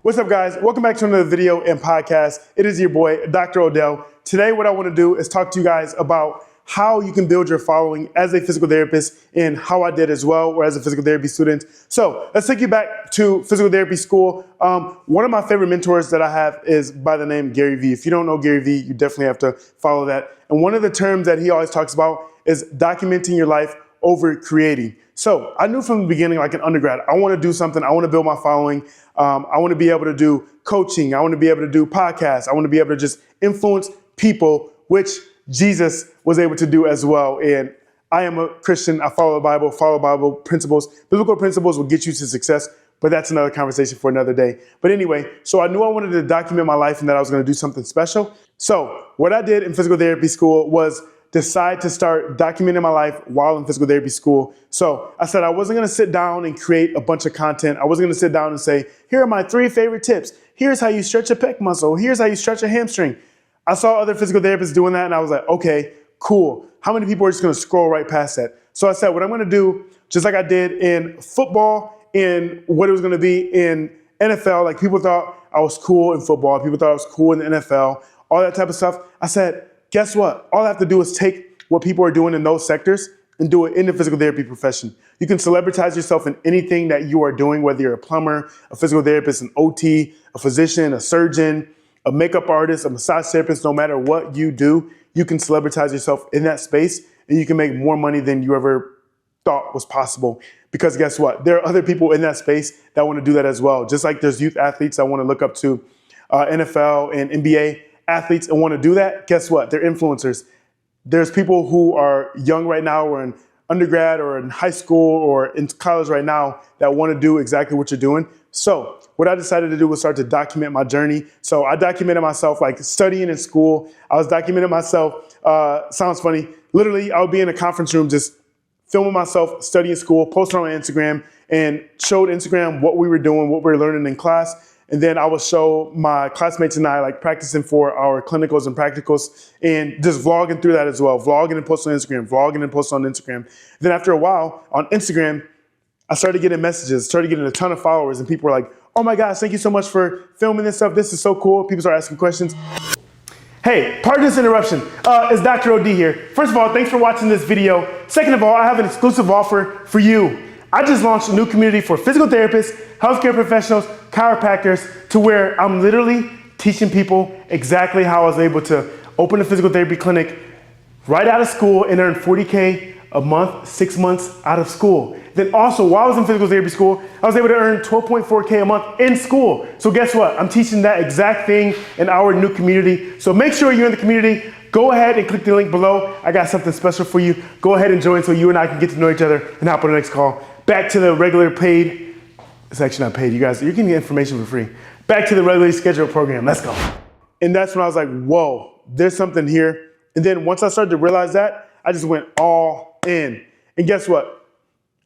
What's up, guys? Welcome back to another video and podcast. It is your boy, Dr. Odell. Today, what I want to do is talk to you guys about how you can build your following as a physical therapist and how I did as well, or as a physical therapy student. So let's take you back to physical therapy school. One of my favorite mentors that I have is by the name Gary Vee. If you don't know Gary Vee, you definitely have to follow that. And one of the terms that he always talks about is documenting your life over creating. So I knew from the beginning, like an undergrad, I want to do something. I want to build my following. I want to be able to do coaching. I want to be able to do podcasts. I want to be able to just influence people, which Jesus was able to do as well. And I am a Christian. I follow Bible principles. Biblical principles will get you to success, but that's another conversation for another day. But anyway, so I knew I wanted to document my life and that I was going to do something special. So what I did in physical therapy school was decide to start documenting my life while in physical therapy school. So I said I wasn't going to sit down and create a bunch of content. I wasn't going to sit down and say, here are my 3 favorite tips. Here's how you stretch a pec muscle. Here's how you stretch a hamstring. I saw other physical therapists doing that and I was like, okay, cool. How many people are just going to scroll right past that? So I said, what I'm going to do, just like I did in football, in what it was going to be in NFL, like people thought I was cool in football. People thought I was cool in the NFL, all that type of stuff. I said, guess what? All I have to do is take what people are doing in those sectors and do it in the physical therapy profession. You can celebritize yourself in anything that you are doing, whether you're a plumber, a physical therapist, an OT, a physician, a surgeon, a makeup artist, a massage therapist. No matter what you do, you can celebritize yourself in that space and you can make more money than you ever thought was possible. Because guess what? There are other people in that space that want to do that as well. Just like there's youth athletes that want to look up to NFL and NBA athletes and want to do that, guess what? They're influencers. There's people who are young right now or in undergrad or in high school or in college right now that want to do exactly what you're doing. So what I decided to do was start to document my journey. So I documented myself like studying in school. I was documenting myself, sounds funny, literally I would be in a conference room just filming myself studying school, posting on Instagram and showed Instagram what we were doing, what we were learning in class. And then I would show my classmates and I like practicing for our clinicals and practicals and just vlogging through that as well. Vlogging and posting on Instagram, vlogging and posting on Instagram. Then after a while on Instagram, I started getting messages, started getting a ton of followers and people were like, oh my gosh, thank you so much for filming this stuff. This is so cool. People start asking questions. Hey, pardon this interruption. It's Dr. OD here. First of all, thanks for watching this video. Second of all, I have an exclusive offer for you. I just launched a new community for physical therapists, healthcare professionals, chiropractors, to where I'm literally teaching people exactly how I was able to open a physical therapy clinic right out of school and earn $40K a month, 6 months out of school. Then also, while I was in physical therapy school, I was able to earn $12.4K a month in school. So guess what? I'm teaching that exact thing in our new community. So make sure you're in the community. Go ahead and click the link below. I got something special for you. Go ahead and join so you and I can get to know each other and hop on the next call. Back to the regular paid, it's actually not paid, you guys, you're getting information for free. Back to the regularly scheduled program, let's go. And that's when I was like, whoa, there's something here. And then once I started to realize that, I just went all in. And guess what?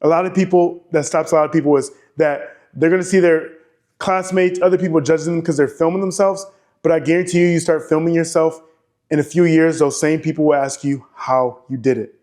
A lot of people, that stops a lot of people is that they're gonna see their classmates, other people judging them because they're filming themselves. But I guarantee you, you start filming yourself, in a few years, those same people will ask you how you did it.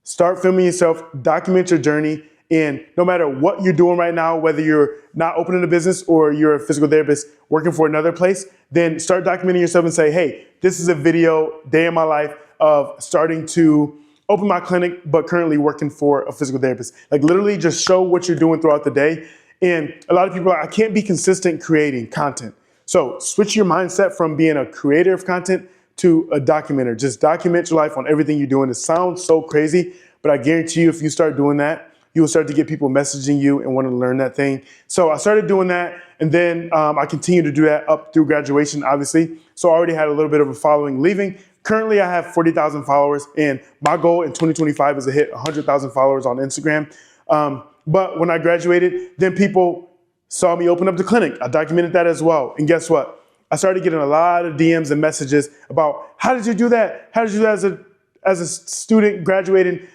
Start filming yourself, document your journey, and no matter what you're doing right now, whether you're not opening a business or you're a physical therapist working for another place, then start documenting yourself and say, hey, this is a video, day in my life of starting to open my clinic, but currently working for a physical therapist. Like literally just show what you're doing throughout the day. And a lot of people are like, I can't be consistent creating content. So switch your mindset from being a creator of content to a documenter. Just document your life on everything you're doing. It sounds so crazy, but I guarantee you if you start doing that, you will start to get people messaging you and want to learn that thing. So I started doing that, and then I continued to do that up through graduation, obviously. So I already had a little bit of a following leaving. Currently, I have 40,000 followers, and my goal in 2025 is to hit 100,000 followers on Instagram. But when I graduated, then people saw me open up the clinic. I documented that as well. And guess what? I started getting a lot of DMs and messages about, how did you do that? How did you do that as a student graduating?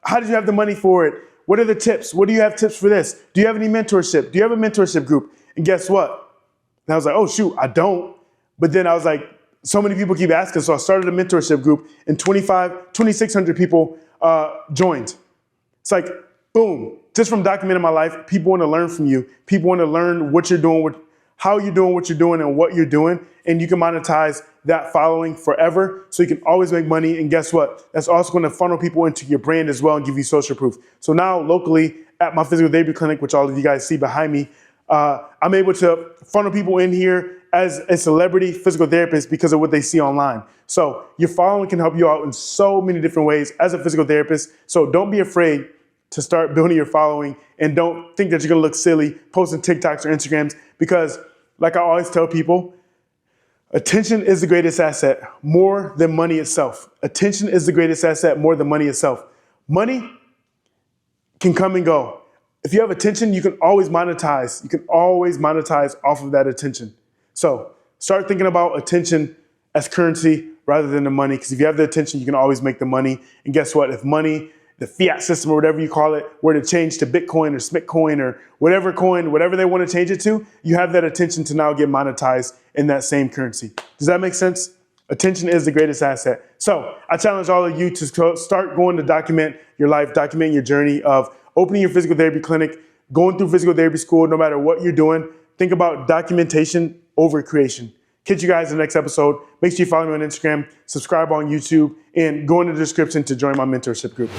How did you have the money for it? What are the tips? What do you have tips for this? Do you have any mentorship? Do you have a mentorship group? And guess what? And I was like, oh shoot, I don't. But then I was like, so many people keep asking. So I started a mentorship group and 2,600 people joined. It's like, boom, just from documenting my life, people want to learn from you. People want to learn what you're doing, how you're doing what you're doing and what you're doing, and you can monetize that following forever, so you can always make money. And guess what? That's also going to funnel people into your brand as well and give you social proof. So now locally at my physical therapy clinic, which all of you guys see behind me, I'm able to funnel people in here as a celebrity physical therapist because of what they see online. So your following can help you out in so many different ways as a physical therapist. So don't be afraid to start building your following, and don't think that you're gonna look silly posting TikToks or Instagrams, because like I always tell people, attention is the greatest asset, more than money itself. Attention is the greatest asset, more than money itself. Money can come and go. If you have attention, you can always monetize. You can always monetize off of that attention. So start thinking about attention as currency rather than the money, because if you have the attention, you can always make the money. And guess what? If money, the fiat system or whatever you call it, were to change to Bitcoin or Smitcoin or whatever coin, whatever they want to change it to, you have that attention to now get monetized in that same currency. Does that make sense? Attention is the greatest asset. So I challenge all of you to start going to document your life, document your journey of opening your physical therapy clinic, going through physical therapy school, no matter what you're doing. Think about documentation over creation. Catch you guys in the next episode. Make sure you follow me on Instagram, subscribe on YouTube, and go in the description to join my mentorship group.